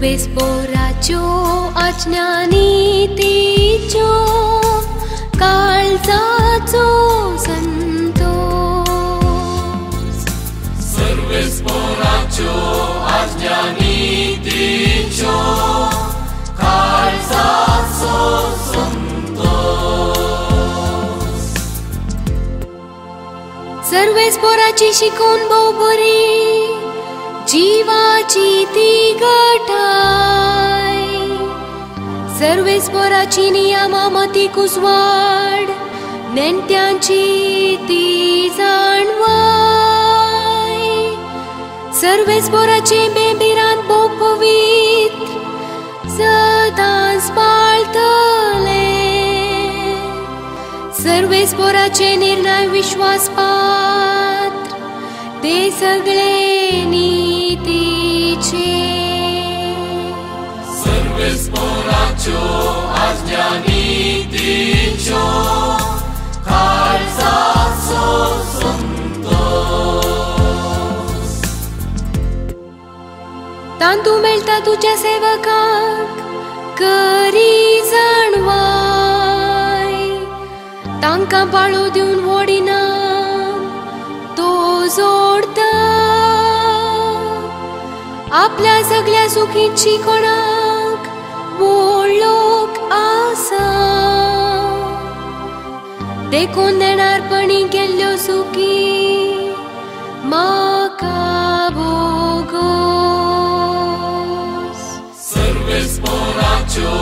सर्वे स्पोराच्यो आज्ञा नीतीच्यो काळजाचो संतोष सर्वे स्पोराच्यो आज्ञा नीतीच्यो काळजाचो संतोष सर्वे स्पोराची शिकवण भोव बरी जीवाची ती घटाय सर्वे स्पोराची नियमा मती कुसवाड नेणत्यांची ती जाणवाय सर्वे स्पोराचे बेबिरान भोव पवित्र सदांच पाळतले सर्वे स्पोराचे निर्णय विश्वासपात्र ते सगळे नीतीचे सर्वे स्पोराच्यो आज्ञा नीतीच्यो काळजाचो संतोष तांतू मेळटा तुझ्या सेवकाक करी जाणवाय तांकां पाळो दिवन वडिना तो जोडता आपल्या सगळ्या सुखीची कोणाक वळोक आसा देखून देणारपणी गेल्ल्यो सुखी म्हाका भोगोस सर्वे स्पोराच्यो